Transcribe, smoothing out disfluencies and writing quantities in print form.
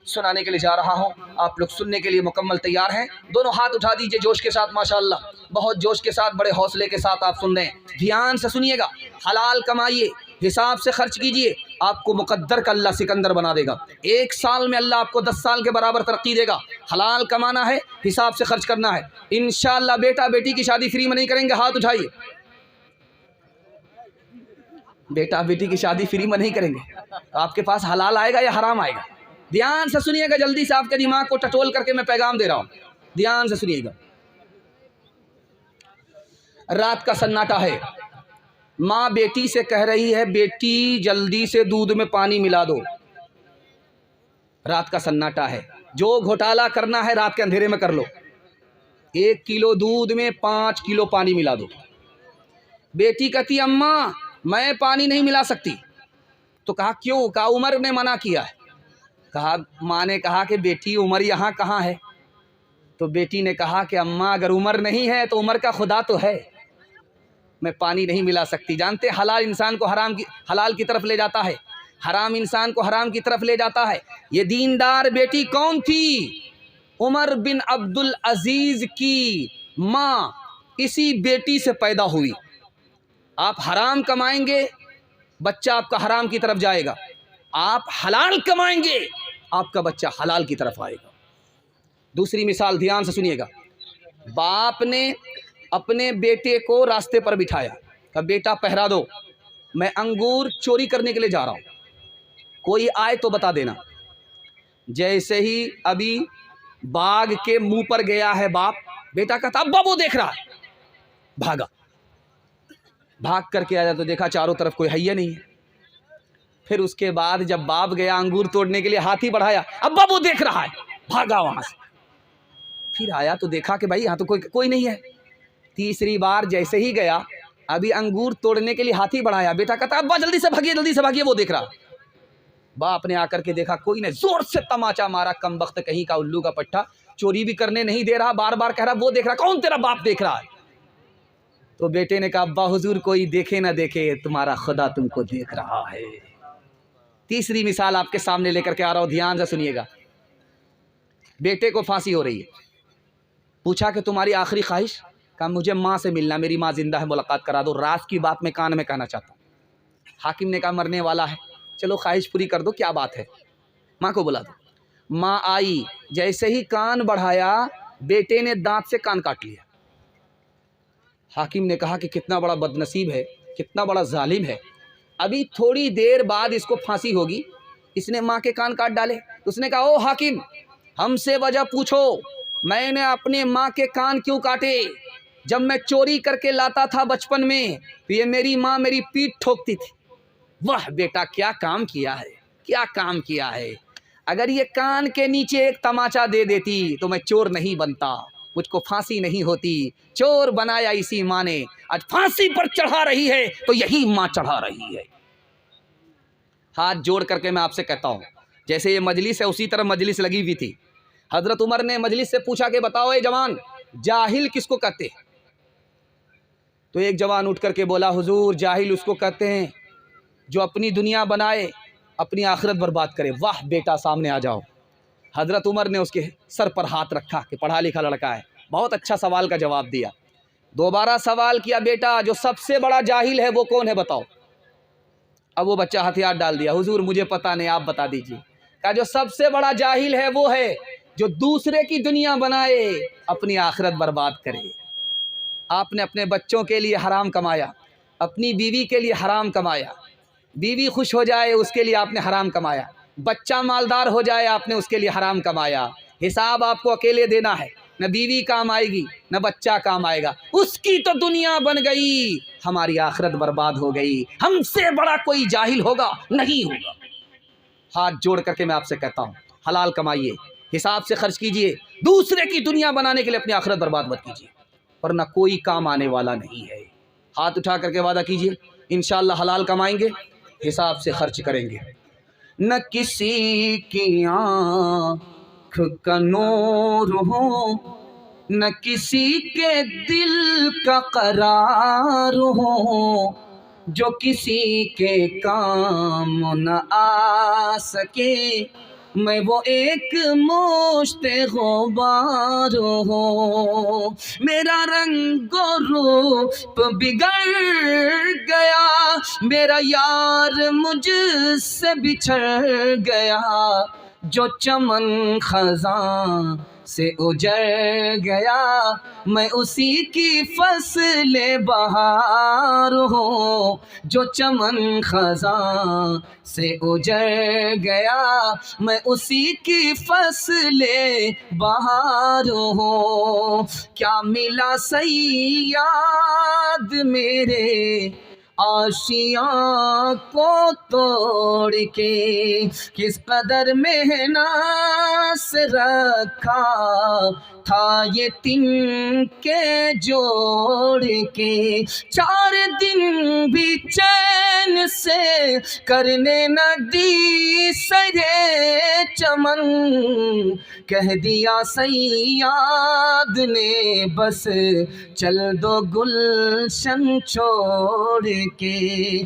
सुनाने के लिए जा रहा हूँ। आप लोग सुनने के लिए मुकम्मल तैयार हैं? दोनों हाथ उठा दीजिए जोश के साथ, माशाअल्लाह, बहुत जोश के साथ, बड़े हौसले के साथ आप सुन रहे हैं। ध्यान से सुनिएगा। हलाल कमाइए, हिसाब से खर्च कीजिए, आपको मुकद्दर का अल्लाह सिकंदर बना देगा। 1 साल में अल्लाह आपको 10 साल के बराबर तरक्की देगा। हलाल कमाना है, हिसाब से खर्च करना है। इंशाअल्लाह बेटा बेटी की शादी फ्री में नहीं करेंगे, हाथ उठाइए। बेटा बेटी की शादी फ्री में नहीं करेंगे, तो आपके पास हलाल आएगा या हराम आएगा? ध्यान से सुनिएगा, जल्दी से, आपके दिमाग को टटोल करके मैं पैगाम दे रहा हूँ। ध्यान से सुनिएगा। रात का सन्नाटा है, माँ बेटी से कह रही है, बेटी जल्दी से दूध में पानी मिला दो। रात का सन्नाटा है, जो घोटाला करना है रात के अंधेरे में कर लो। 1 किलो दूध में 5 किलो पानी मिला दो। बेटी कहती, अम्मा मैं पानी नहीं मिला सकती। तो कहा क्यों? कहा उमर ने मना किया है। कहा, माँ ने कहा कि बेटी उमर यहाँ कहाँ है? तो बेटी ने कहा कि अम्मा अगर उमर नहीं है तो उमर का खुदा तो है, मैं पानी नहीं मिला सकती। जानते, हलाल इंसान को हलाल की तरफ ले जाता है, हराम इंसान को हराम की तरफ ले जाता है। ये दीनदार बेटी कौन थी? उमर बिन अब्दुल अजीज की माँ इसी बेटी से पैदा हुई। आप हराम कमाएंगे, बच्चा आपका हराम की तरफ जाएगा। आप हलाल कमाएंगे, आपका बच्चा हलाल की तरफ आएगा। दूसरी मिसाल ध्यान से सुनिएगा। बाप ने अपने बेटे को रास्ते पर बिठाया, कहा बेटा पहरा दो, मैं अंगूर चोरी करने के लिए जा रहा हूँ, कोई आए तो बता देना। जैसे ही अभी बाग के मुंह पर गया है बाप, बेटा कहता अब्बा वो देख रहा है। भागा, भाग करके आया तो देखा चारों तरफ कोई हैया नहीं है। फिर उसके बाद जब बाप गया अंगूर तोड़ने के लिए, हाथी बढ़ाया, अब्बा वो देख रहा है, भागा वहां से। फिर आया तो देखा कि भाई यहाँ तो कोई नहीं है। तीसरी बार जैसे ही गया, अभी अंगूर तोड़ने के लिए हाथी बढ़ाया, बेटा कहता अब्बा जल्दी से भागिए, वो देख रहा। बाप ने आकर के देखा कोई नहीं, जोर से तमाचा मारा, कमबख्त कहीं का, उल्लू का पट्टा, चोरी भी करने नहीं दे रहा, बार बार कह रहा वो देख रहा। कौन? तेरा बाप देख रहा है। तो बेटे ने कहा अब्बा हुजूर कोई देखे ना देखे, तुम्हारा खुदा तुमको देख रहा है। तीसरी मिसाल आपके सामने लेकर के आ रहा हूं, ध्यान से सुनिएगा। बेटे को फांसी हो रही है, पूछा कि तुम्हारी आखिरी ख्वाहिश? कहा मुझे माँ से मिलना, मेरी माँ जिंदा है, मुलाकात करा दो। रात की बात मैं कान में कहना चाहता हूँ। हाकिम ने कहा मरने वाला है, चलो ख्वाहिश पूरी कर दो, क्या बात है, माँ को बुला दो। माँ आई, जैसे ही कान बढ़ाया, बेटे ने दांत से कान काट लिया। हाकिम ने कहा कि कितना बड़ा बदनसीब है, कितना बड़ा जालिम है, अभी थोड़ी देर बाद इसको फांसी होगी, इसने माँ के कान काट डाले। उसने कहा ओ हाकिम, हमसे वजह पूछो, मैंने अपने माँ के कान क्यों काटे? जब मैं चोरी करके लाता था बचपन में तो ये मेरी माँ मेरी पीठ ठोकती थी। वाह बेटा क्या काम किया है, क्या काम किया है। अगर ये कान के नीचे एक तमाचा दे देती तो मैं चोर नहीं बनता, मुझको फांसी नहीं होती। चोर बनाया इसी माँ ने, आज फांसी पर चढ़ा रही है तो यही माँ चढ़ा रही है। हाथ जोड़ करके मैं आपसे कहता हूँ, जैसे ये मजलिस है उसी तरह मजलिस लगी हुई थी। हजरत उमर ने मजलिस से पूछा कि बताओ ए जवान, जाहिल किसको कहते हैं? तो एक जवान उठ करके बोला हुजूर जाहिल उसको कहते हैं जो अपनी दुनिया बनाए, अपनी आखिरत बर्बाद करे। वाह बेटा सामने आ जाओ। हजरत उमर ने उसके सर पर हाथ रखा कि पढ़ा लिखा लड़का है, बहुत अच्छा सवाल का जवाब दिया। दोबारा सवाल किया, बेटा जो सबसे बड़ा जाहिल है वो कौन है बताओ। अब वो बच्चा हथियार डाल दिया, हुजूर मुझे पता नहीं, आप बता दीजिए। कहा जो सबसे बड़ा जाहिल है वो है जो दूसरे की दुनिया बनाए, अपनी आखिरत बर्बाद करे। आपने अपने बच्चों के लिए हराम कमाया, अपनी बीवी के लिए हराम कमाया, बीवी खुश हो जाए उसके लिए आपने हराम कमाया, बच्चा मालदार हो जाए आपने उसके लिए हराम कमाया। हिसाब आपको अकेले देना है, न बीवी काम आएगी न बच्चा काम आएगा, उसकी तो दुनिया बन गई, हमारी आखिरत बर्बाद हो गई। हमसे बड़ा कोई जाहिल होगा? नहीं होगा। हाथ जोड़ करके मैं आपसे कहता हूँ, हलाल कमाइए, हिसाब से खर्च कीजिए, दूसरे की दुनिया बनाने के लिए अपनी आखिरत बर्बाद मत कीजिए, वरना कोई काम आने वाला नहीं है। हाथ उठा करके वादा कीजिए, इंशाअल्लाह हलाल कमाएंगे, हिसाब से खर्च करेंगे। न किसी की आँख का नूर हो, न किसी के दिल का करार हो, जो किसी के काम न आ सके मैं वो एक मुश्ते गुबार हूँ। मेरा रंगो रूप बिगड़ गया, मेरा यार मुझसे बिछड़ गया। जो चमन खज़ां से उजड़ गया, मैं उसी की फसले बहार हूँ। जो चमन खज़ां से उजड़ गया, मैं उसी की फसले बहार हूँ। क्या मिला सैयाद मेरे आशियाँ को तोड़ के, किस कदर मेहनत से रखा था ये तिनके जोड़ के। 4 दिन भी चैन से करने न दी सरे चमन, कह दिया सैयाद ने बस चल दो गुलशन छोड़ के।